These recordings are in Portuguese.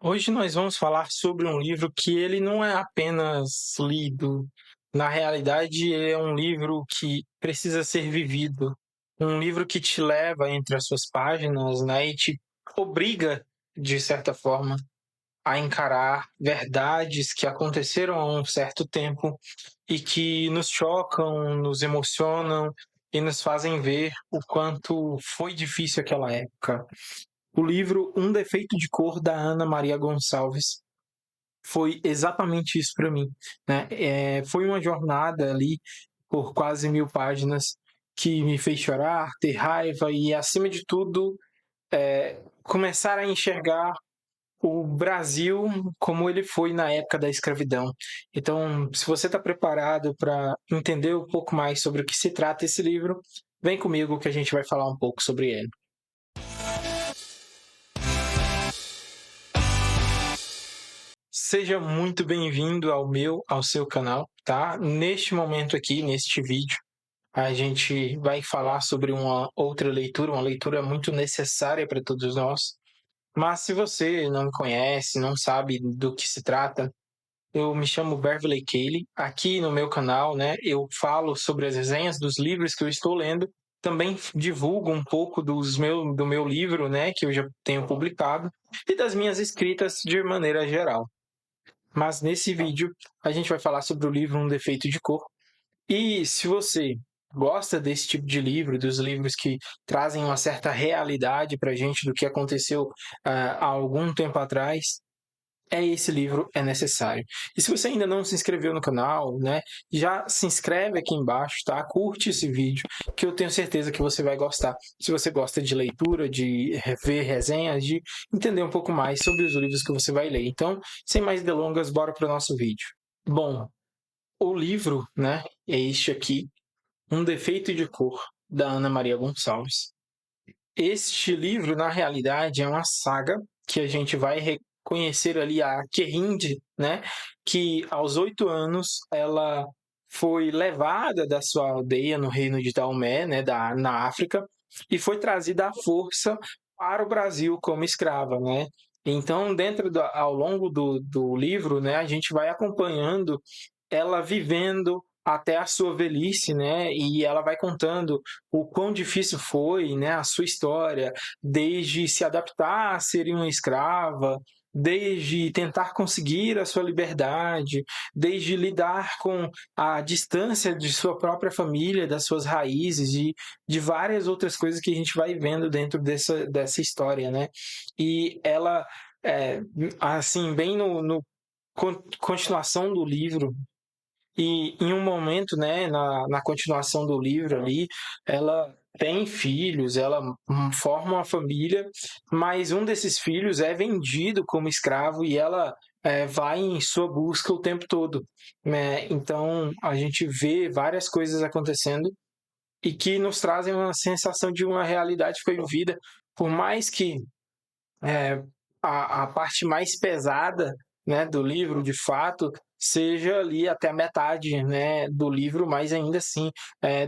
Hoje nós vamos falar sobre um livro que ele não é apenas lido. Na realidade, ele é um livro que precisa ser vivido. Um livro que te leva entre as suas páginas, né, e te obriga, de certa forma, a encarar verdades que aconteceram há um certo tempo e que nos chocam, nos emocionam e nos fazem ver o quanto foi difícil aquela época. O livro Um Defeito de Cor, da Ana Maria Gonçalves, foi exatamente isso para mim, né? Foi uma jornada ali por quase 1000 páginas que me fez chorar, ter raiva e, acima de tudo, começar a enxergar o Brasil como ele foi na época da escravidão. Então, se você está preparado para entender um pouco mais sobre o que se trata esse livro, vem comigo que a gente vai falar um pouco sobre ele. Seja muito bem-vindo ao seu canal, tá? Neste momento aqui, neste vídeo, a gente vai falar sobre uma outra leitura, uma leitura muito necessária para todos nós. Mas se você não me conhece, não sabe do que se trata, eu me chamo Beverly Cayley. Aqui no meu canal, né, eu falo sobre as resenhas dos livros que eu estou lendo. Também divulgo um pouco do meu livro, né, que eu já tenho publicado, e das minhas escritas de maneira geral. Mas nesse vídeo a gente vai falar sobre o livro Um Defeito de Cor. E se você gosta desse tipo de livro, dos livros que trazem uma certa realidade para a gente do que aconteceu há algum tempo atrás, esse livro é necessário. E se você ainda não se inscreveu no canal, né, já se inscreve aqui embaixo, tá? Curte esse vídeo, que eu tenho certeza que você vai gostar. Se você gosta de leitura, de ver resenhas, de entender um pouco mais sobre os livros que você vai ler. Então, sem mais delongas, bora para o nosso vídeo. Bom, o livro, né, é este aqui, Um Defeito de Cor, da Ana Maria Gonçalves. Este livro, na realidade, é uma saga que a gente vai reconhecer ali a Querinde, né? Que aos 8 anos ela foi levada da sua aldeia no reino de Daomé, né? Na África, e foi trazida à força para o Brasil como escrava, né? Então, ao longo do livro, né, a gente vai acompanhando ela vivendo até a sua velhice, né? E ela vai contando o quão difícil foi, né, a sua história, desde se adaptar a ser uma escrava, desde tentar conseguir a sua liberdade, desde lidar com a distância de sua própria família, das suas raízes, de várias outras coisas que a gente vai vendo dentro dessa história, né? E ela, assim, bem no continuação do livro, e em um momento, né, na continuação do livro ali, ela tem filhos, ela forma uma família, mas um desses filhos é vendido como escravo e ela vai em sua busca o tempo todo, né? Então a gente vê várias coisas acontecendo e que nos trazem uma sensação de uma realidade que foi vivida, por mais que é, a parte mais pesada, né, do livro, de fato, seja ali até a metade, né, do livro, mas ainda assim,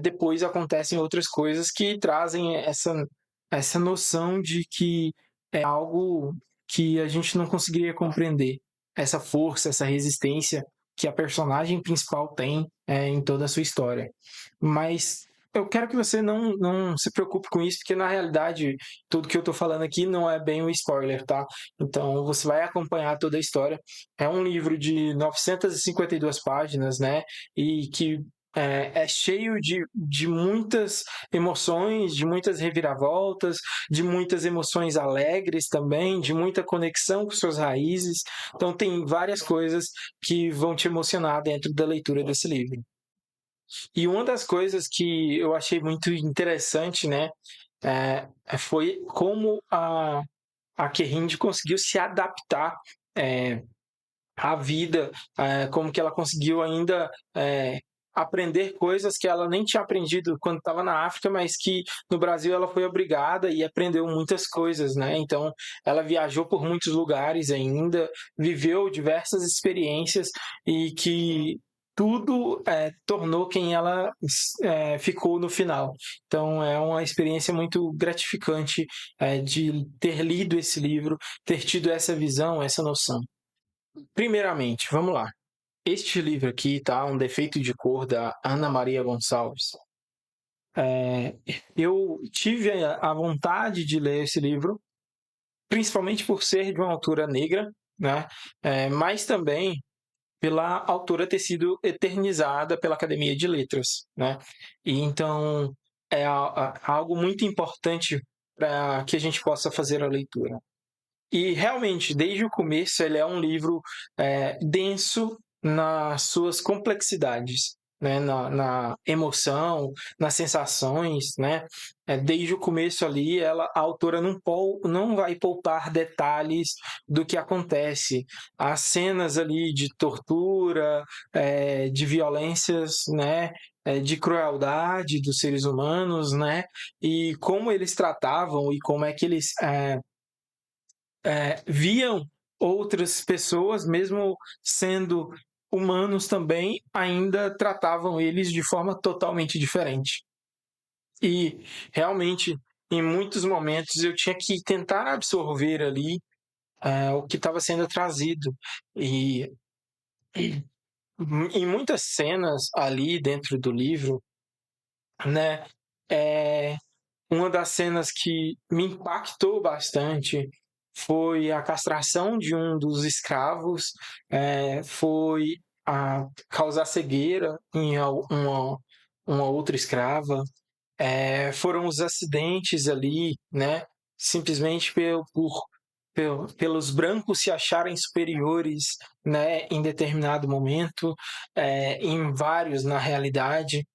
depois acontecem outras coisas que trazem essa noção de que é algo que a gente não conseguiria compreender, essa força, essa resistência que a personagem principal tem em toda a sua história. Mas eu quero que você não se preocupe com isso, porque na realidade tudo que eu tô falando aqui não é bem um spoiler, tá? Então você vai acompanhar toda a história. É um livro de 952 páginas, né? E que é cheio de muitas emoções, de muitas reviravoltas, de muitas emoções alegres também, de muita conexão com suas raízes. Então tem várias coisas que vão te emocionar dentro da leitura desse livro. E uma das coisas que eu achei muito interessante, né, foi como a Querinde conseguiu se adaptar é, à vida, como que ela conseguiu ainda aprender coisas que ela nem tinha aprendido quando estava na África, mas que no Brasil ela foi obrigada e aprendeu muitas coisas, né? Então ela viajou por muitos lugares ainda, viveu diversas experiências e que tudo tornou quem ela ficou no final. Então é uma experiência muito gratificante de ter lido esse livro, ter tido essa visão, essa noção. Primeiramente, vamos lá. Este livro aqui, tá? Um Defeito de Cor, da Ana Maria Gonçalves. Eu tive a vontade de ler esse livro, principalmente por ser de uma autora negra, né? Mas também pela autora ter sido eternizada pela Academia de Letras, né? E então é algo muito importante para que a gente possa fazer a leitura. E realmente, desde o começo, ele é um livro denso nas suas complexidades, né? Na emoção, nas sensações, né? Desde o começo ali, a autora não vai poupar detalhes do que acontece. As cenas ali de tortura, de violências, né? De crueldade dos seres humanos, né? E como eles tratavam e como é que eles viam outras pessoas, mesmo sendo humanos também, ainda tratavam eles de forma totalmente diferente. E realmente, em muitos momentos, eu tinha que tentar absorver ali o que estava sendo trazido. E em muitas cenas ali dentro do livro, né, uma das cenas que me impactou bastante foi a castração de um dos escravos, foi a causar cegueira em uma outra escrava, foram os acidentes ali, né? Simplesmente pelos brancos se acharem superiores, né, em determinado momento, em vários na realidade.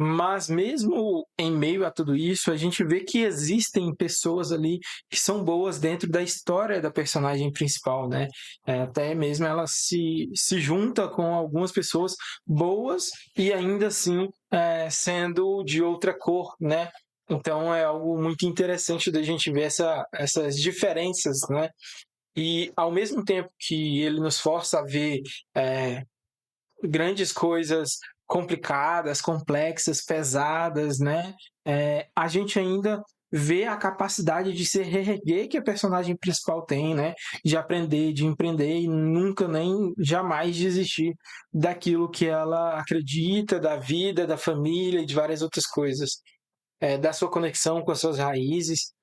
Mas mesmo em meio a tudo isso, a gente vê que existem pessoas ali que são boas dentro da história da personagem principal, né? Até mesmo ela se junta com algumas pessoas boas e ainda assim sendo de outra cor, né? Então é algo muito interessante da gente ver essas diferenças, né? E ao mesmo tempo que ele nos força a ver grandes coisas complicadas, complexas, pesadas, né? A gente ainda vê a capacidade de se reerguer que a personagem principal tem, né? De aprender, de empreender e nunca nem jamais desistir daquilo que ela acredita, da vida, da família e de várias outras coisas. Da sua conexão com as suas raízes,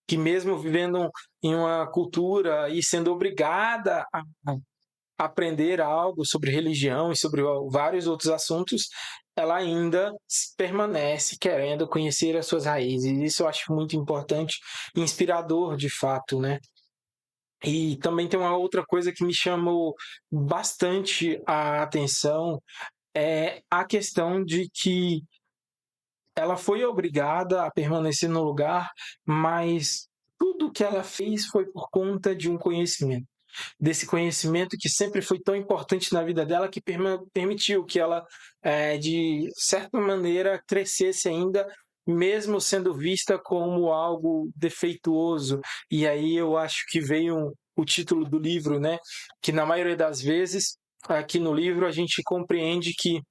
que mesmo vivendo em uma cultura e sendo obrigada a aprender algo sobre religião e sobre vários outros assuntos, ela ainda permanece querendo conhecer as suas raízes. Isso eu acho muito importante e inspirador, de fato, né? E também tem uma outra coisa que me chamou bastante a atenção, é a questão de que ela foi obrigada a permanecer no lugar, mas tudo que ela fez foi por conta de um conhecimento, desse conhecimento que sempre foi tão importante na vida dela, que permitiu que ela, de certa maneira, crescesse ainda, mesmo sendo vista como algo defeituoso. E aí eu acho que veio o título do livro, né? Que na maioria das vezes, aqui no livro, a gente compreende que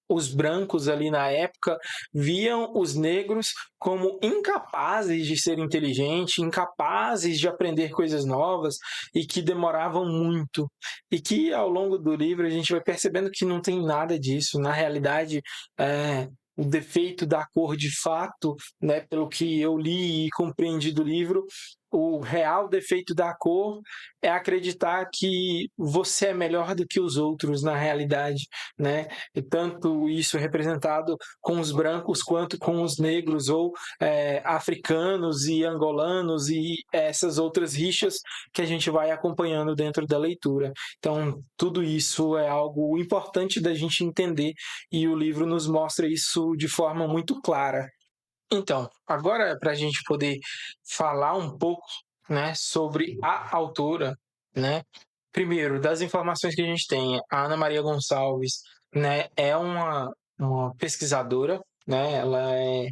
os brancos ali na época viam os negros como incapazes de ser inteligentes, incapazes de aprender coisas novas e que demoravam muito. E que ao longo do livro a gente vai percebendo que não tem nada disso. Na realidade, o defeito da cor de fato, né, pelo que eu li e compreendi do livro, o real defeito da cor é acreditar que você é melhor do que os outros na realidade, né? E tanto isso é representado com os brancos quanto com os negros ou africanos e angolanos e essas outras rixas que a gente vai acompanhando dentro da leitura. Então, tudo isso é algo importante da gente entender e o livro nos mostra isso de forma muito clara. Então, agora para a gente poder falar um pouco, né, sobre a autora, né? Primeiro, das informações que a gente tem, a Ana Maria Gonçalves, né, é uma pesquisadora, né? Ela é.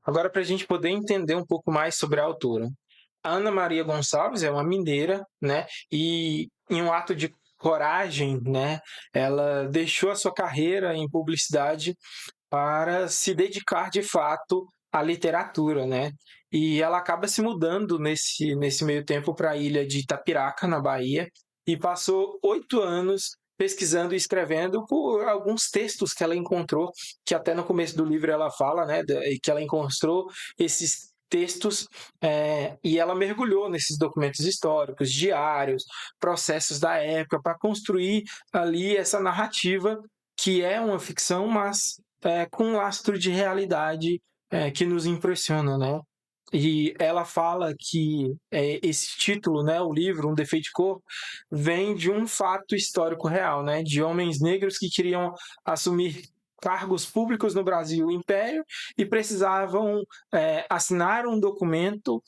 Agora, para a gente poder entender um pouco mais sobre a autora, a Ana Maria Gonçalves é uma mineira, né? E em um ato de coragem, né, ela deixou a sua carreira em publicidade para se dedicar de fato à literatura, né? E ela acaba se mudando nesse meio tempo para a ilha de Itapiraca, na Bahia, e passou 8 anos pesquisando e escrevendo por alguns textos que ela encontrou, que até no começo do livro ela fala, né, que ela encontrou esses textos, e ela mergulhou nesses documentos históricos, diários, processos da época, para construir ali essa narrativa que é uma ficção, mas com um lastro de realidade que nos impressiona, né? E ela fala que esse título, né, o livro, Um Defeito de Cor, vem de um fato histórico real, né, de homens negros que queriam assumir cargos públicos no Brasil Império e precisavam assinar um documento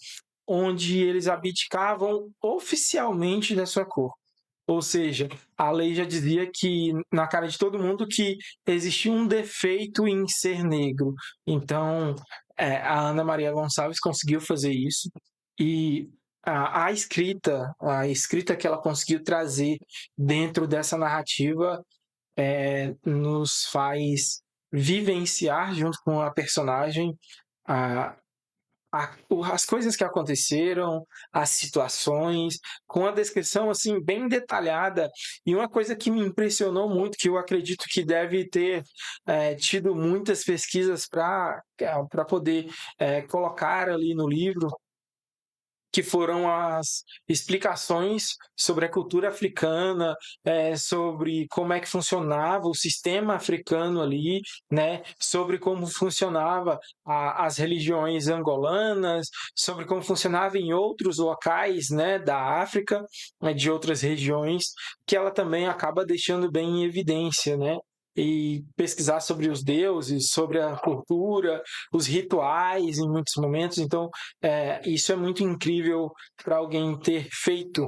onde eles abdicavam oficialmente da sua cor. Ou seja, a lei já dizia que, na cara de todo mundo, que existia um defeito em ser negro. Então, a Ana Maria Gonçalves conseguiu fazer isso. E a escrita que ela conseguiu trazer dentro dessa narrativa nos faz vivenciar, junto com a personagem, a, as coisas que aconteceram, as situações, com a descrição assim bem detalhada. E uma coisa que me impressionou muito, que eu acredito que deve ter tido muitas pesquisas para poder colocar ali no livro, que foram as explicações sobre a cultura africana, sobre como é que funcionava o sistema africano ali, né, sobre como funcionava as religiões angolanas, sobre como funcionava em outros locais, né, da África, né, de outras regiões, que ela também acaba deixando bem em evidência, né? E pesquisar sobre os deuses, sobre a cultura, os rituais em muitos momentos. Então, isso é muito incrível para alguém ter feito.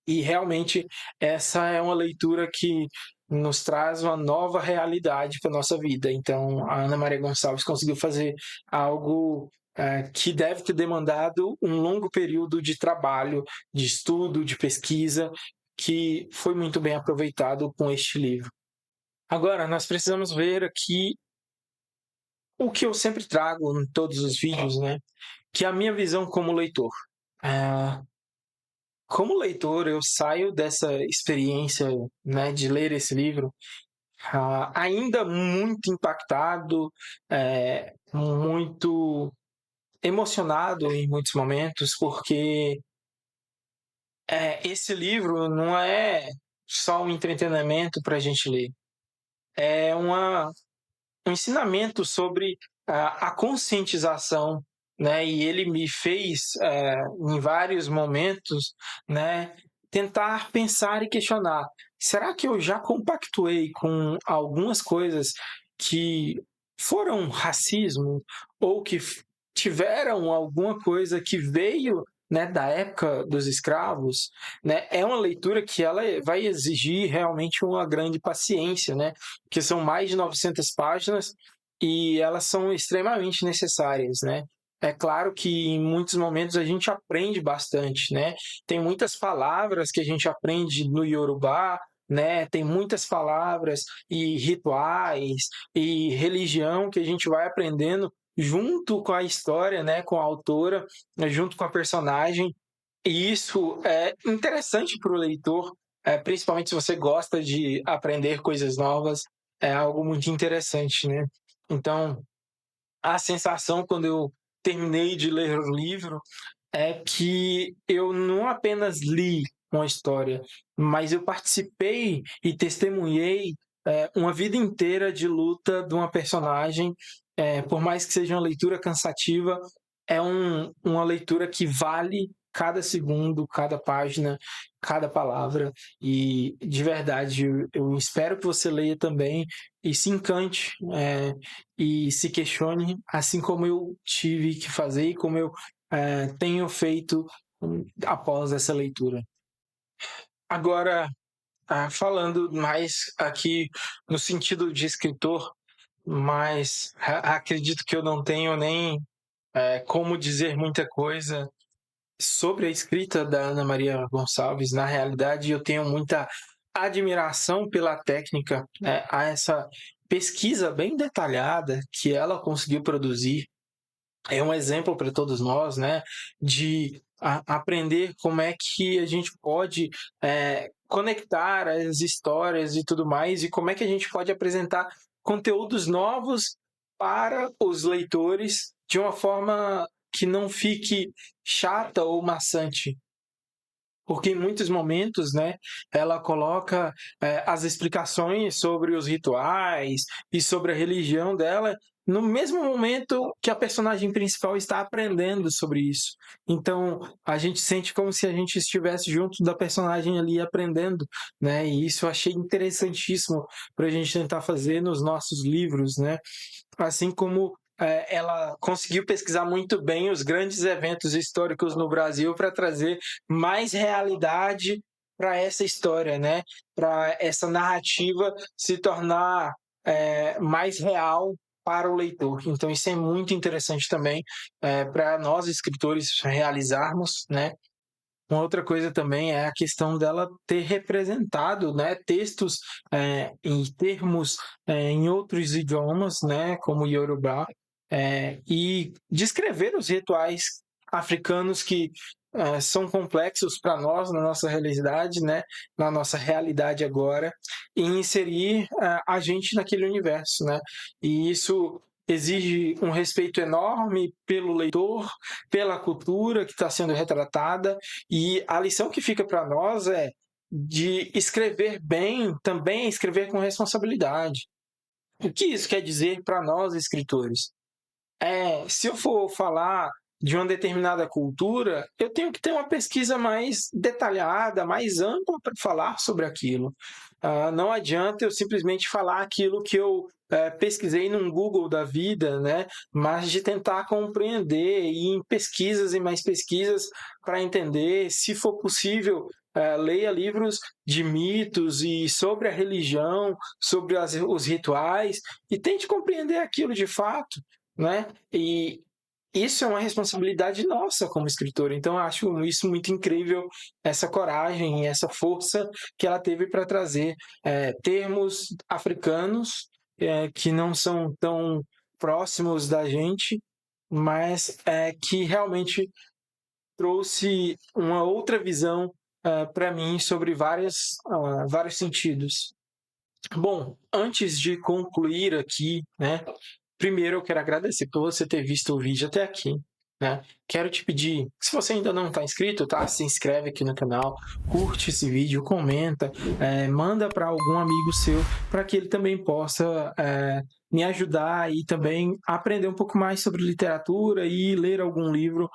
E realmente essa é uma leitura que nos traz uma nova realidade para a nossa vida. Então, a Ana Maria Gonçalves conseguiu fazer algo que deve ter demandado um longo período de trabalho, de estudo, de pesquisa, que foi muito bem aproveitado com este livro. Agora, nós precisamos ver aqui o que eu sempre trago em todos os vídeos, né? Que é a minha visão como leitor. Como leitor, eu saio dessa experiência, né, de ler esse livro ainda muito impactado, muito emocionado em muitos momentos, porque esse livro não é só um entretenimento para a gente ler, é um ensinamento sobre a conscientização, né? E ele me fez, em vários momentos, né, tentar pensar e questionar: será que eu já compactuei com algumas coisas que foram racismo ou que tiveram alguma coisa que veio, né, da época dos escravos, né? É uma leitura que ela vai exigir realmente uma grande paciência, né? Porque são mais de 900 páginas e elas são extremamente necessárias, né? É claro que em muitos momentos a gente aprende bastante, né? Tem muitas palavras que a gente aprende no Yorubá, né? Tem muitas palavras e rituais e religião que a gente vai aprendendo junto com a história, né? Com a autora, junto com a personagem. E isso é interessante para o leitor, principalmente se você gosta de aprender coisas novas, é algo muito interessante, né? Então, a sensação quando eu terminei de ler o livro é que eu não apenas li uma história, mas eu participei e testemunhei uma vida inteira de luta de uma personagem. Por mais que seja uma leitura cansativa, é uma leitura que vale cada segundo, cada página, cada palavra. E de verdade, eu espero que você leia também e se encante, e se questione, assim como eu tive que fazer e como eu tenho feito após essa leitura. Agora, falando mais aqui no sentido de escritor, mas acredito que eu não tenho nem como dizer muita coisa sobre a escrita da Ana Maria Gonçalves, na realidade, eu tenho muita admiração pela técnica, né, a essa pesquisa bem detalhada que ela conseguiu produzir. É um exemplo para todos nós, né, de aprender como é que a gente pode conectar as histórias e tudo mais, e como é que a gente pode apresentar conteúdos novos para os leitores de uma forma que não fique chata ou maçante. Porque em muitos momentos, né, ela coloca as explicações sobre os rituais e sobre a religião dela no mesmo momento que a personagem principal está aprendendo sobre isso. Então, a gente sente como se a gente estivesse junto da personagem ali aprendendo, né? E isso eu achei interessantíssimo para a gente tentar fazer nos nossos livros, né? Assim como ela conseguiu pesquisar muito bem os grandes eventos históricos no Brasil para trazer mais realidade para essa história, né? Para essa narrativa se tornar mais real para o leitor. Então isso é muito interessante também para nós escritores realizarmos, né? Uma outra coisa também é a questão dela ter representado, né, textos em termos em outros idiomas, né, como Yorubá, e descrever os rituais africanos que são complexos para nós, na nossa realidade, né, na nossa realidade agora, e inserir a gente naquele universo, né? E isso exige um respeito enorme pelo leitor, pela cultura que está sendo retratada, e a lição que fica para nós é de escrever bem, também escrever com responsabilidade. O que isso quer dizer para nós, escritores? Se eu for falar de uma determinada cultura, eu tenho que ter uma pesquisa mais detalhada, mais ampla para falar sobre aquilo. Não adianta eu simplesmente falar aquilo que eu pesquisei num Google da vida, né? Mas de tentar compreender e em pesquisas e mais pesquisas para entender, se for possível, leia livros de mitos e sobre a religião, sobre os rituais, e tente compreender aquilo de fato, né? E isso é uma responsabilidade nossa como escritor. Então, eu acho isso muito incrível, essa coragem, essa força que ela teve para trazer termos africanos que não são tão próximos da gente, mas que realmente trouxe uma outra visão para mim sobre vários sentidos. Bom, antes de concluir aqui, né, primeiro eu quero agradecer por você ter visto o vídeo até aqui, né? Quero te pedir, se você ainda não está inscrito, tá? Se inscreve aqui no canal, curte esse vídeo, comenta, manda para algum amigo seu para que ele também possa me ajudar e também aprender um pouco mais sobre literatura e ler algum livro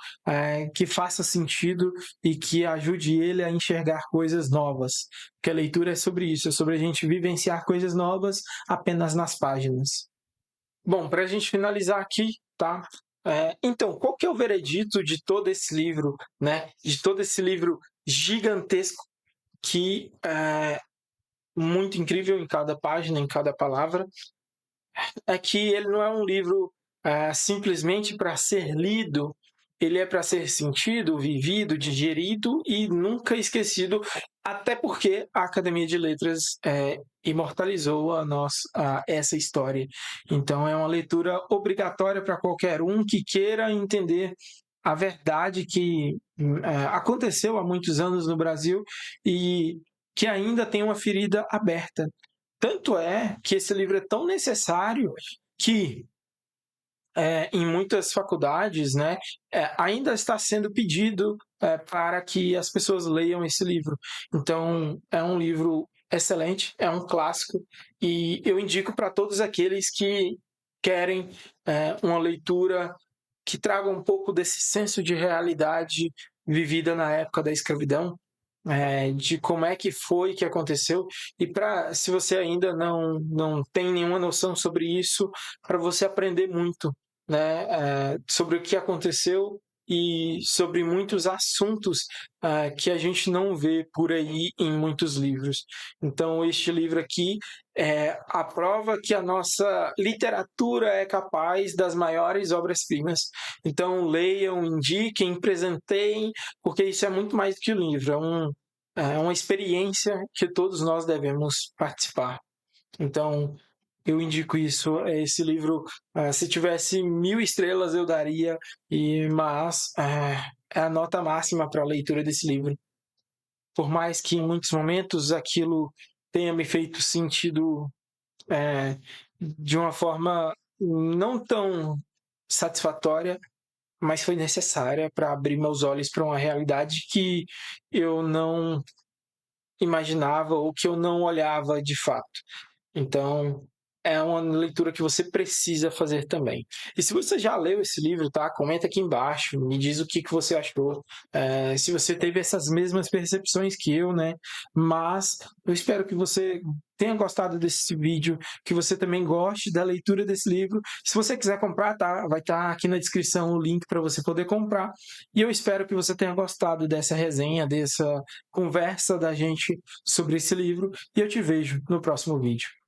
que faça sentido e que ajude ele a enxergar coisas novas. Porque a leitura é sobre isso, é sobre a gente vivenciar coisas novas apenas nas páginas. Bom, para a gente finalizar aqui, tá? Então, qual que é o veredito de todo esse livro, né? De todo esse livro gigantesco que é muito incrível em cada página, em cada palavra, é que ele não é um livro simplesmente para ser lido, ele é para ser sentido, vivido, digerido e nunca esquecido, até porque a Academia de Letras imortalizou essa história. Então é uma leitura obrigatória para qualquer um que queira entender a verdade que aconteceu há muitos anos no Brasil e que ainda tem uma ferida aberta. Tanto é que esse livro é tão necessário que em muitas faculdades, né, ainda está sendo pedido para que as pessoas leiam esse livro. Então, é um livro excelente, é um clássico, e eu indico para todos aqueles que querem uma leitura que traga um pouco desse senso de realidade vivida na época da escravidão, de como é que foi que aconteceu, e se você ainda não tem nenhuma noção sobre isso, para você aprender muito, né, sobre o que aconteceu e sobre muitos assuntos que a gente não vê por aí em muitos livros. Então, este livro aqui é a prova que a nossa literatura é capaz das maiores obras-primas. Então, leiam, indiquem, presenteiem, porque isso é muito mais do que um livro, é uma experiência que todos nós devemos participar. Então, eu indico isso, esse livro. Se tivesse 1000 estrelas, eu daria, mas é a nota máxima para a leitura desse livro. Por mais que em muitos momentos aquilo tenha me feito sentido de uma forma não tão satisfatória, mas foi necessária para abrir meus olhos para uma realidade que eu não imaginava ou que eu não olhava de fato. Então, é uma leitura que você precisa fazer também. E se você já leu esse livro, tá? Comenta aqui embaixo, me diz o que você achou. Se você teve essas mesmas percepções que eu, né? Mas eu espero que você tenha gostado desse vídeo, que você também goste da leitura desse livro. Se você quiser comprar, tá? Vai estar aqui na descrição o link para você poder comprar. E eu espero que você tenha gostado dessa resenha, dessa conversa da gente sobre esse livro. E eu te vejo no próximo vídeo.